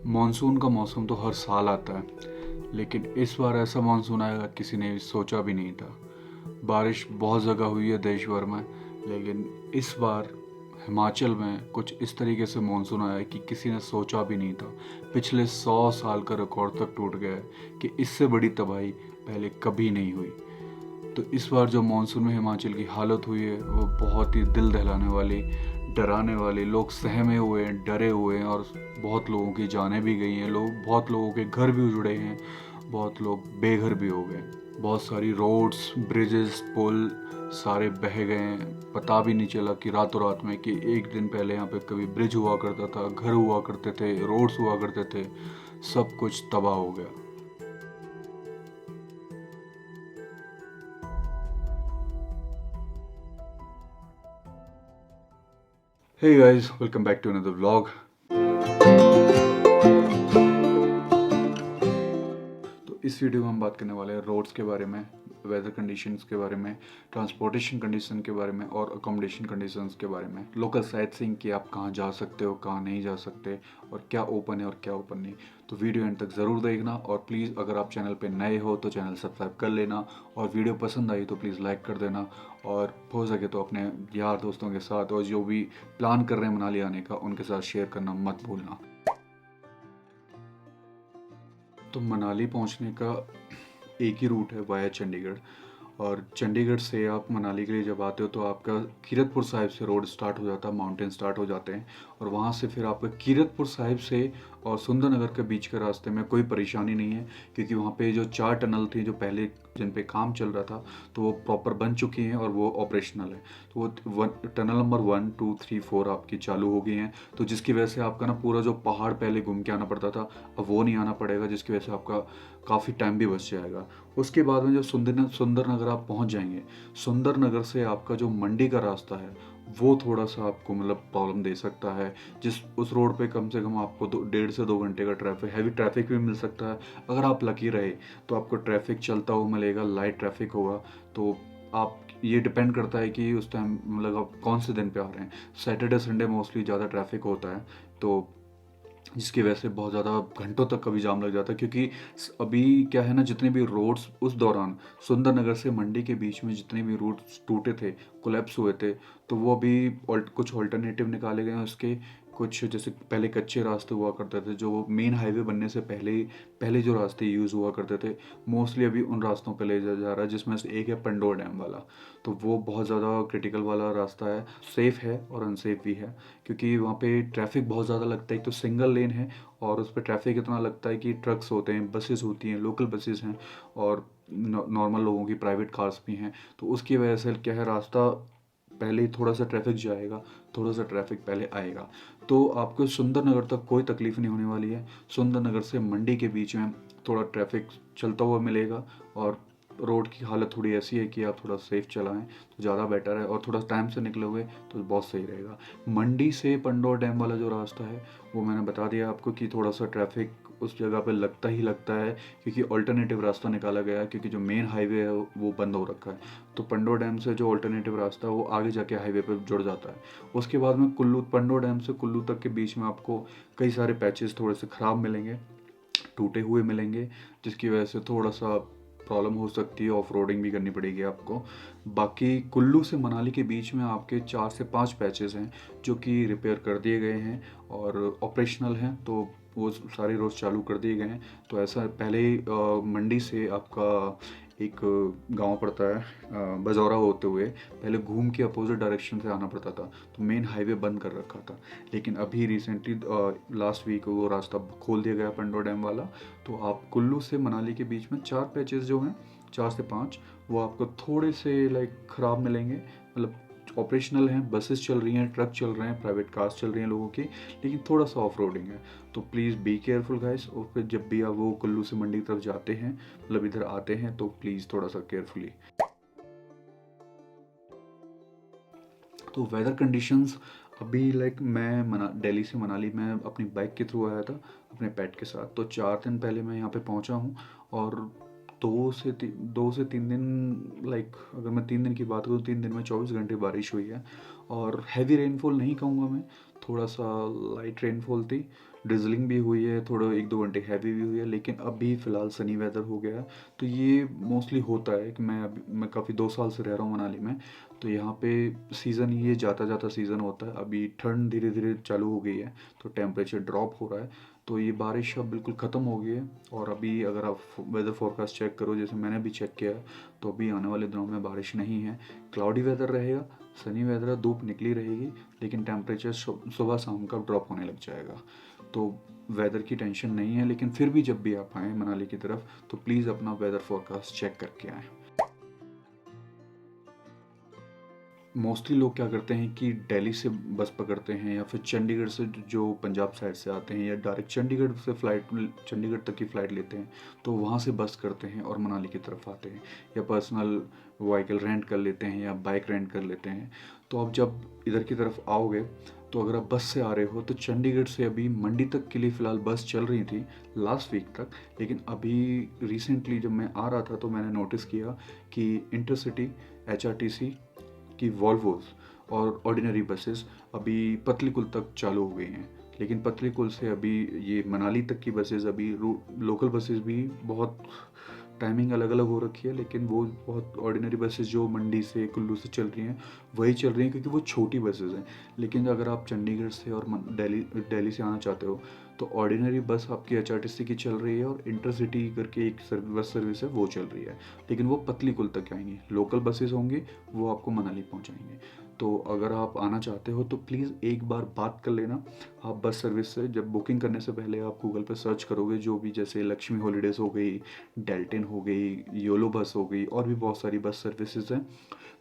Monsoon का मौसम तो हर साल आता है, लेकिन इस बार ऐसा मॉनसून आएगा किसी ने सोचा भी नहीं था। बारिश बहुत जगह हुई है देश भर में, लेकिन इस बार हिमाचल में कुछ इस तरीके से मॉनसून आया है कि किसी ने सोचा भी नहीं था। पिछले 100 साल का रिकॉर्ड तक टूट गया है कि इससे बड़ी तबाही पहले कभी नहीं हुई। तो इस बार जो मानसून में हिमाचल की हालत हुई है वो बहुत ही दिल दहलाने वाली, डराने वाली। लोग सहमे हुए हैं, डरे हुए हैं, और बहुत लोगों की जानें भी गई हैं। बहुत लोगों के घर भी उजड़े हैं, बहुत लोग बेघर भी हो गए। बहुत सारी रोड्स, ब्रिजेस, पुल सारे बह गए हैं। पता भी नहीं चला कि रातों रात में कि एक दिन पहले यहाँ पे कभी ब्रिज हुआ करता था, घर हुआ करते थे, रोड्स हुआ करते थे, सब कुछ तबाह हो गया। Hey guys, welcome back to another vlog. तो इस वीडियो में हम बात करने वाले हैं रोड्स के बारे में, वेदर कंडीशंस के बारे में, ट्रांसपोर्टेशन कंडीशन के बारे में और अकोमोडेशन कंडीशंस के बारे में, लोकल साइट सीइंग कि आप कहाँ जा सकते हो, कहाँ नहीं जा सकते, और क्या ओपन है और क्या ओपन नहीं। तो वीडियो एंड तक ज़रूर देखना, और प्लीज़ अगर आप चैनल पे नए हो तो चैनल सब्सक्राइब कर लेना, और वीडियो पसंद आई तो प्लीज़ लाइक कर देना, और हो सके तो अपने यार दोस्तों के साथ और जो भी प्लान कर रहे हैं मनाली आने का उनके साथ शेयर करना मत भूलना। तो मनाली पहुंचने का एक ही रूट है, वाया चंडीगढ़। और चंडीगढ़ से आप मनाली के लिए जब आते हो तो आपका कीरतपुर साहिब से रोड स्टार्ट हो जाता है, माउंटेन स्टार्ट हो जाते हैं, और वहाँ से फिर आपका कीरतपुर साहिब से और सुंदरनगर के बीच के रास्ते में कोई परेशानी नहीं है, क्योंकि वहाँ पे जो 4 टनल थी जो पहले जिन पे काम चल रहा था तो वो प्रॉपर बन चुकी हैं और वो ऑपरेशनल है। तो वो टनल नंबर 1, 2, 3, 4 आपकी चालू हो गई हैं, तो जिसकी वजह से आपका ना पूरा जो पहाड़ पहले घूम के आना पड़ता था अब वो नहीं आना पड़ेगा, जिसकी वजह से आपका काफ़ी टाइम भी बच जाएगा। उसके बाद में जब सुंदरनगर आप पहुंच जाएंगे, सुंदरनगर से आपका जो मंडी का रास्ता है वो थोड़ा सा आपको मतलब प्रॉब्लम दे सकता है। जिस उस रोड पे कम से कम आपको 1.5 से 2 घंटे का ट्रैफिक, हैवी ट्रैफिक भी मिल सकता है। अगर आप लकी रहे तो आपको ट्रैफिक चलता हुआ मिलेगा, लाइट ट्रैफिक होगा। तो आप, ये डिपेंड करता है कि उस टाइम मतलब आप कौन से दिन पे आ रहे हैं। सैटरडे संडे मोस्टली ज़्यादा ट्रैफिक होता है, तो जिसकी वजह से बहुत ज़्यादा घंटों तक कभी जाम लग जाता है। क्योंकि अभी क्या है ना, जितने भी रोड्स उस दौरान सुंदरनगर से मंडी के बीच में जितने भी रूट्स टूटे थे, कोलैप्स हुए थे, तो वो अभी कुछ ऑल्टरनेटिव निकाले गए हैं उसके। कुछ जैसे पहले कच्चे रास्ते हुआ करते थे जो मेन हाईवे बनने से पहले जो रास्ते यूज़ हुआ करते थे, मोस्टली अभी उन रास्तों पे ले जा रहा है, जिसमें से एक है पंडोर डैम वाला। तो वो बहुत ज़्यादा क्रिटिकल वाला रास्ता है, सेफ़ है और अनसेफ भी है, क्योंकि वहाँ पे ट्रैफिक बहुत ज़्यादा लगता है। एक तो सिंगल लेन है और उस पर ट्रैफिक इतना लगता है कि ट्रक्स होते हैं, बसेस होती हैं, लोकल बसेस हैं, और नॉर्मल लोगों की प्राइवेट कार्स भी हैं। तो उसकी वजह से क्या है, रास्ता पहले ही थोड़ा सा ट्रैफिक जाएगा, थोड़ा सा ट्रैफिक पहले आएगा। तो आपको सुंदरनगर तक कोई तकलीफ नहीं होने वाली है। सुंदरनगर से मंडी के बीच में थोड़ा ट्रैफिक चलता हुआ मिलेगा, और रोड की हालत थोड़ी ऐसी है कि आप थोड़ा सेफ चलाएं तो ज़्यादा बेटर है, और थोड़ा टाइम से निकले हुए तो बहुत सही रहेगा। मंडी से पंडोर डैम वाला जो रास्ता है वो मैंने बता दिया आपको कि थोड़ा सा ट्रैफिक उस जगह पे लगता ही लगता है, क्योंकि ऑल्टरनेटिव रास्ता निकाला गया है, क्योंकि जो मेन हाईवे है वो बंद हो रखा है। तो पंडोर डैम से जो ऑल्टरनेटिव रास्ता है वो आगे जाके हाईवे पे जुड़ जाता है। उसके बाद में कुल्लू, पंडोर डैम से कुल्लू तक के बीच में आपको कई सारे पैचेस थोड़े से ख़राब मिलेंगे, टूटे हुए मिलेंगे, जिसकी वजह से थोड़ा सा प्रॉब्लम हो सकती है, ऑफ रोडिंग भी करनी पड़ेगी आपको। बाकी कुल्लू से मनाली के बीच में आपके 4 से 5 पैचेस हैं जो कि रिपेयर कर दिए गए हैं और ऑपरेशनल हैं, तो वो सारे रोज़ चालू कर दिए गए हैं। तो ऐसा पहले मंडी से आपका एक गांव पड़ता है, बजौरा होते हुए पहले घूम के अपोजिट डायरेक्शन से आना पड़ता था, तो मेन हाईवे बंद कर रखा था। लेकिन अभी रिसेंटली लास्ट वीक वो रास्ता खोल दिया गया पंडोर डैम वाला। तो आप कुल्लू से मनाली के बीच में 4 पैचेस जो हैं, 4 से 5, वो आपको थोड़े से लाइक ख़राब मिलेंगे। मतलब ऑपरेशनल हैं, बसेस चल रही हैं, ट्रक चल रहे हैं, प्राइवेट कार्स चल रही हैं लोगों की, लेकिन थोड़ा सा ऑफ रोडिंग है। तो प्लीज़ बी केयरफुल गाइस। और फिर जब भी आप वो कुल्लू से मंडी की तरफ जाते हैं, मतलब इधर आते हैं, तो प्लीज़ थोड़ा सा केयरफुली। तो वेदर कंडीशंस अभी लाइक मैं दिल्ली से मनाली में अपनी बाइक के थ्रू आया था अपने पेट के साथ। तो 4 दिन पहले मैं यहाँ पे पहुँचा हूँ, और 2 से 3 दिन, लाइक अगर मैं 3 दिन की बात करूँ, 3 दिन में 24 घंटे बारिश हुई है। और हैवी रेनफॉल नहीं कहूँगा मैं, थोड़ा-सा लाइट रेनफॉल थी, ड्रिज़लिंग भी हुई है, थोड़ा 1-2 घंटे हैवी भी हुई है, लेकिन अभी फ़िलहाल सनी वेदर हो गया है। तो ये मोस्टली होता है कि मैं काफ़ी 2 साल से रह रहा हूँ मनाली में, तो यहाँ पे सीज़न ये जाता-जाता सीज़न होता है। अभी ठंड धीरे-धीरे चालू हो गई है, तो टेम्परेचर ड्रॉप हो रहा है, तो ये बारिश अब बिल्कुल ख़त्म हो गई है। और अभी अगर आप वेदर फोरकास्ट चेक करो, जैसे मैंने भी चेक किया है, तो अभी आने वाले दिनों में बारिश नहीं है, क्लाउडी वेदर रहेगा, सनी वेदर है, धूप निकली रहेगी, लेकिन टेम्परेचर सुबह शाम का ड्रॉप होने लग जाएगा। तो वेदर की टेंशन नहीं है, लेकिन फिर भी जब भी आप आएँ मनाली की तरफ, तो प्लीज़ अपना वेदर फोरकास्ट चेक करके आएँ। मोस्टली लोग क्या करते हैं कि दिल्ली से बस पकड़ते हैं, या फिर चंडीगढ़ से जो पंजाब साइड से आते हैं, या डायरेक्ट चंडीगढ़ से चंडीगढ़ तक की फ़्लाइट लेते हैं, तो वहाँ से बस करते हैं और मनाली की तरफ आते हैं, या पर्सनल व्हीकल रेंट कर लेते हैं या बाइक रेंट कर लेते हैं। तो अब जब इधर की तरफ आओगे, तो अगर आप बस से आ रहे हो, तो चंडीगढ़ से अभी मंडी तक के लिए फ़िलहाल बस चल रही थी लास्ट वीक तक, लेकिन अभी रिसेंटली जब मैं आ रहा था तो मैंने नोटिस किया कि इंटरसिटी, एचआरटीसी कि वॉल्वोस और ऑर्डिनरी बसेस अभी पतलीकुल तक चालू हो गई हैं, लेकिन पतलीकुल से अभी ये मनाली तक की बसेस अभी लोकल बसेस भी बहुत टाइमिंग अलग अलग हो रखी है, लेकिन वो बहुत ऑर्डिनरी बसेस जो मंडी से कुल्लू से चल रही हैं वही चल रही हैं, क्योंकि वो छोटी बसेस हैं। लेकिन अगर आप चंडीगढ़ से और दिल्ली दिल्ली से आना चाहते हो, तो ऑर्डिनरी बस आपकी एचआरटीसी की चल रही है, और इंटरसिटी करके एक बस सर्विस है वो चल रही है, लेकिन वो पतलीकुल तक आएंगी। लोकल बसेस होंगी, वो आपको मनाली पहुंचाएंगे। तो अगर आप आना चाहते हो तो प्लीज़ एक बार बात कर लेना। आप बस सर्विस से जब बुकिंग करने से पहले आप गूगल पे सर्च करोगे, जो भी जैसे लक्ष्मी हॉलीडेज़ हो गई, डेल्टन हो गई, योलो बस हो गई, और भी बहुत सारी बस सर्विसेज हैं।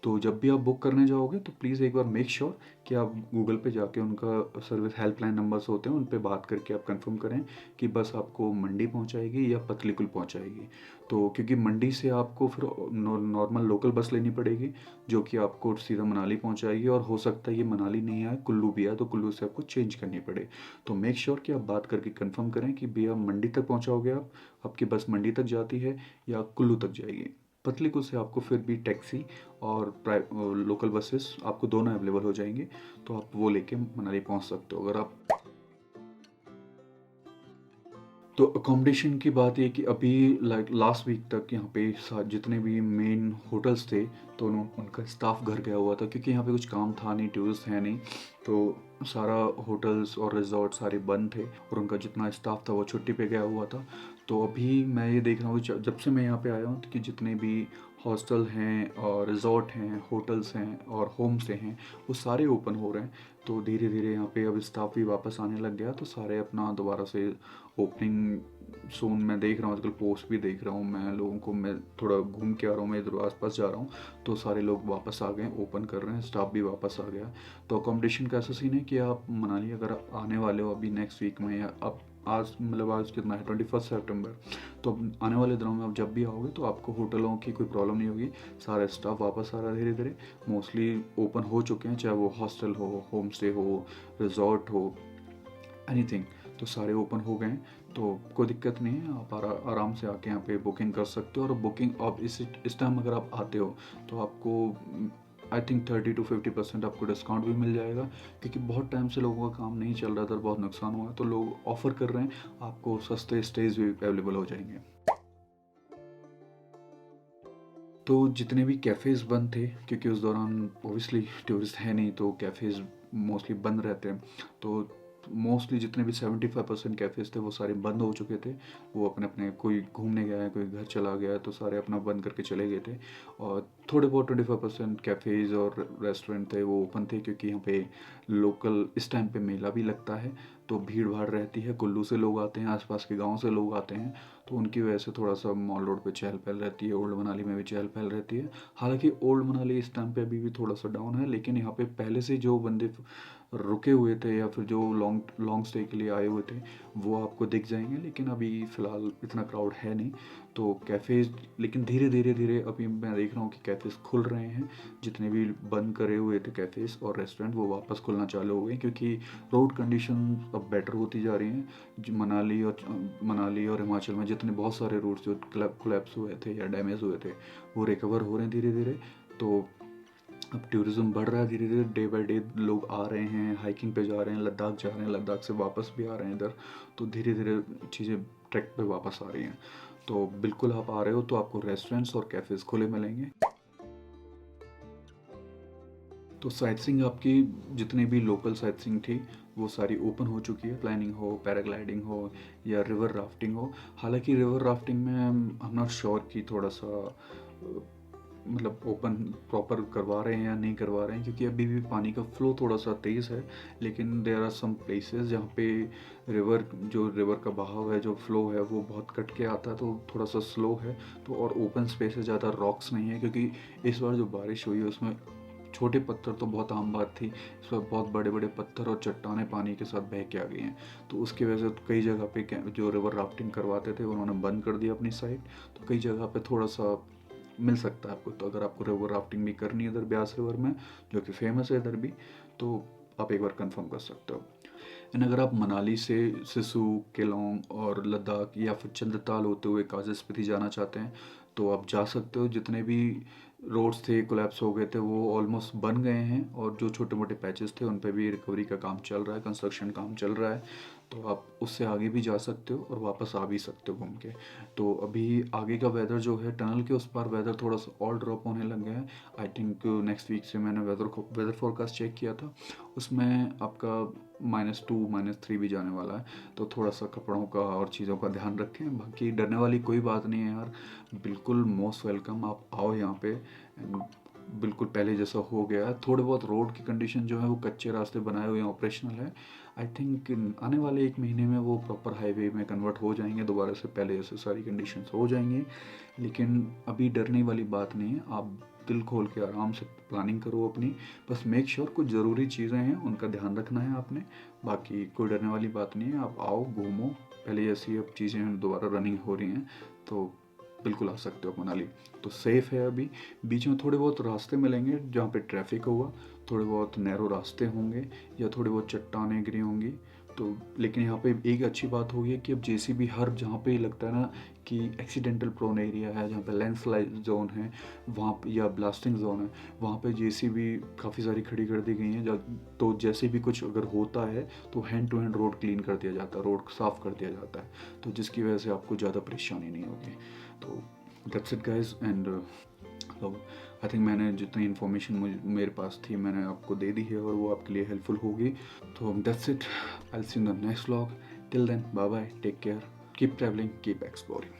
तो जब भी आप बुक करने जाओगे, तो प्लीज़ एक बार मेक श्योर कि आप गूगल पे जाके उनका सर्विस हेल्पलाइन नंबर्स होते हैं, उन पे बात करके आप कंफर्म करें कि बस आपको मंडी पहुंचाएगी या पतलीकुल पहुंचाएगी। तो क्योंकि मंडी से आपको फिर नॉर्मल लोकल बस लेनी पड़ेगी, जो कि आपको सीधा मनाली पहुंचाएगी, और हो सकता है ये मनाली नहीं आए, कुल्लू भी आए, तो कुल्लू से आपको चेंज करनी पड़े। तो मेक श्योर कि आप बात करके कंफर्म करें कि भैया मंडी तक पहुंचाओगे आप, आपकी बस मंडी तक जाती है या कुल्लू तक जाएगी। पतलीकुल से आपको फिर भी टैक्सी और लोकल बसेस आपको दोनों अवेलेबल हो जाएंगे, तो आप वो लेके मनाली पहुंच सकते हो। अगर आप तो अकोमोडेशन की बात ये कि अभी लाइक लास्ट वीक तक यहाँ पे जितने भी मेन होटल्स थे, तो उनका स्टाफ घर गया हुआ था, क्योंकि यहाँ पे कुछ काम था नहीं, टूरिस्ट है नहीं, तो सारा होटल्स और रिजॉर्ट सारे बंद थे, और उनका जितना स्टाफ था वो छुट्टी पे गया हुआ था। तो अभी मैं ये देख रहा हूँ जब से मैं यहाँ पे आया हूँ, कि जितने भी हॉस्टल हैं और रिजॉर्ट हैं, होटल्स हैं और होम स्टे हैं, वो सारे ओपन हो रहे हैं। तो धीरे धीरे यहाँ पे अब स्टाफ भी वापस आने लग गया, तो सारे अपना दोबारा से ओपनिंग सोन मैं देख रहा हूँ, आजकल पोस्ट भी देख रहा हूँ मैं लोगों को, मैं थोड़ा घूम के आ रहा हूँ, मैं इधर आसपास जा रहा हूँ, तो सारे लोग वापस आ गए, ओपन कर रहे हैं, स्टाफ भी वापस आ गया। तो अकोमोडेशन का ऐसा सीन है कि आप मनाली अगर आप आने वाले हो अभी नेक्स्ट वीक में, या आप आज मतलब आज कितना है 21 सितंबर, तो अब आने वाले दिनों में आप जब भी आओगे, तो आपको होटलों की कोई प्रॉब्लम नहीं होगी, सारा स्टाफ वापस आ रहा है धीरे धीरे, मोस्टली ओपन हो चुके हैं, चाहे वो हॉस्टल हो, होम स्टे हो, रिजॉर्ट हो, एनीथिंग, तो सारे ओपन हो गए हैं। तो कोई दिक्कत नहीं है, आप आराम से आके यहाँ पे बुकिंग कर सकते हो। और बुकिंग आप इस टाइम अगर आप आते हो, तो आपको आई थिंक 30 to 50% आपको डिस्काउंट भी मिल जाएगा, क्योंकि बहुत टाइम से लोगों का काम नहीं चल रहा था, बहुत नुकसान हुआ है, तो लोग ऑफर कर रहे हैं, आपको सस्ते स्टेज भी अवेलेबल हो जाएंगे। तो जितने भी कैफ़ेज़ बंद थे, क्योंकि उस दौरान ओबियसली टूरिस्ट है नहीं, तो कैफ़ेज़ मोस्टली बंद रहते हैं, तो मोस्टली जितने भी 75% कैफ़ेज़ थे वो सारे बंद हो चुके थे। वो अपने अपने, कोई घूमने गया है, कोई घर चला गया है, तो सारे अपना बंद करके चले गए थे। और थोड़े बहुत 25% कैफ़ेज़ और रेस्टोरेंट थे वो ओपन थे, क्योंकि यहाँ पे लोकल इस टाइम पे मेला भी लगता है, तो भीड़ भाड़ रहती है, कुल्लू से लोग आते हैं, आसपास के गाँव से लोग आते हैं, तो उनकी वजह से थोड़ा सा मॉल रोड पे चहल पहल रहती है, ओल्ड मनाली में भी चहल पहल रहती है। हालांकि ओल्ड मनाली इस टाइम पे अभी भी थोड़ा सा डाउन है, लेकिन यहाँ पे पहले से जो बंदे रुके हुए थे, या फिर जो लॉन्ग लॉन्ग स्टे के लिए आए हुए थे, वो आपको दिख जाएंगे, लेकिन अभी फ़िलहाल इतना क्राउड है नहीं। तो कैफ़ेज़, लेकिन धीरे धीरे धीरे अभी मैं देख रहा हूँ कि कैफ़ेज़ खुल रहे हैं, जितने भी बंद करे हुए थे कैफ़ेज़ और रेस्टोरेंट वो वापस खुलना चालू हो गए, क्योंकि रोड कंडीशन अब बेटर होती जा रही हैं। मनाली और हिमाचल में जितने बहुत सारे रूट्स जो कोलैप्स हुए थे या डैमेज हुए थे, वो रिकवर हो रहे हैं धीरे धीरे। तो अब टूरिज़्म बढ़ रहा है धीरे धीरे, डे बाय डे लोग आ रहे हैं, हाइकिंग पे जा रहे हैं, लद्दाख जा रहे हैं, लद्दाख से वापस भी आ रहे हैं इधर। तो धीरे धीरे चीज़ें ट्रैक पे वापस आ रही हैं। तो बिल्कुल आप आ रहे हो तो आपको रेस्टोरेंट्स और कैफ़ेज़ खुले मिलेंगे। तो साइट सीइंग आपकी जितनी भी लोकल साइट सीइंग थी वो सारी ओपन हो चुकी है, प्लानिंग हो, पैराग्लाइडिंग हो या रिवर राफ्टिंग हो। हालांकि रिवर राफ्टिंग में हम नॉट श्योर कि थोड़ा सा मतलब ओपन प्रॉपर करवा रहे हैं या नहीं करवा रहे हैं, क्योंकि अभी भी पानी का फ्लो थोड़ा सा तेज़ है। लेकिन देयर आर सम प्लेसेस जहाँ पे रिवर का बहाव है, जो फ्लो है वो बहुत कट के आता है, तो थोड़ा सा स्लो है। तो और ओपन स्पेस है, ज़्यादा रॉक्स नहीं है, क्योंकि इस बार जो बारिश हुई है उसमें छोटे पत्थर तो बहुत आम बात थी, इस पर बहुत बड़े बड़े पत्थर और चट्टानें पानी के साथ बह के आ गई हैं। तो उसकी वजह से कई जगह पे जो रिवर राफ्टिंग करवाते थे उन्होंने बंद कर दिया अपनी साइड। तो कई जगह पे थोड़ा सा मिल सकता है आपको। तो अगर आपको रिवर राफ्टिंग भी करनी है इधर ब्यास रिवर में, जो कि फेमस है इधर भी, तो आप एक बार कंफर्म कर सकते हो। एंड अगर आप मनाली से सिसु, केलोंग और लद्दाख या फिर चंद्रताल होते हुए काजा स्पीति जाना चाहते हैं तो आप जा सकते हो। जितने भी रोड्स थे कोलैप्स हो गए थे वो ऑलमोस्ट बन गए हैं, और जो छोटे मोटे पैचेस थे उन पे भी रिकवरी का काम चल रहा है, कंस्ट्रक्शन काम चल रहा है। तो आप उससे आगे भी जा सकते हो और वापस आ भी सकते हो घूम के। तो अभी आगे का वेदर जो है, टनल के उस पार वेदर थोड़ा सा और ड्रॉप होने लग गया है। आई थिंक नेक्स्ट वीक से मैंने वेदर फोरकास्ट चेक किया था, उसमें आपका -2 -3 भी जाने वाला है। तो थोड़ा सा कपड़ों का और चीज़ों का ध्यान रखें। बाकी डरने वाली कोई बात नहीं है यार, बिल्कुल मोस्ट वेलकम। आप आओ यहाँ पे, बिल्कुल पहले जैसा हो गया है। थोड़े बहुत रोड की कंडीशन जो है वो कच्चे रास्ते बनाए हुए हैं, ऑपरेशनल है। आई थिंक आने वाले 1 महीने में वो प्रॉपर हाईवे में कन्वर्ट हो जाएंगे दोबारा से, पहले जैसे सारी कंडीशंस हो जाएंगी। लेकिन अभी डरने वाली बात नहीं है, आप दिल खोल के आराम से प्लानिंग करो अपनी। बस मेक श्योर कुछ ज़रूरी चीज़ें हैं उनका ध्यान रखना है आपने। बाकी कोई डरने वाली बात नहीं है, आप आओ घूमो। पहले जैसी अब चीज़ें दोबारा रनिंग हो रही हैं तो बिल्कुल आ सकते हो मनाली। तो सेफ़ है अभी। बीच में थोड़े बहुत रास्ते मिलेंगे जहाँ पे ट्रैफिक होगा, थोड़े बहुत नैरो रास्ते होंगे या थोड़ी बहुत चट्टानें गिरी होंगी। तो लेकिन यहाँ पे एक अच्छी बात होगी कि अब जेसीबी हर जहाँ पे लगता है ना कि एक्सीडेंटल प्रोन एरिया है, जहाँ पे लैंडस्लाइड जोन है वहाँ पे या ब्लास्टिंग जोन है, वहाँ पे जेसीबी काफ़ी सारी खड़ी कर दी गई हैं। तो जैसे भी कुछ अगर होता है तो hand to hand road clean कर दिया जाता है, रोड साफ़ कर दिया जाता है, तो जिसकी वजह से आपको ज़्यादा परेशानी नहीं होगी। तो that's it guys. And I think मैंने जितनी इन्फॉर्मेशन मेरे पास थी मैंने आपको दे दी है, और वो आपके लिए हेल्पफुल होगी। तो that's it, I will see in the next vlog. Till then bye bye, take care, keep travelling, keep exploring.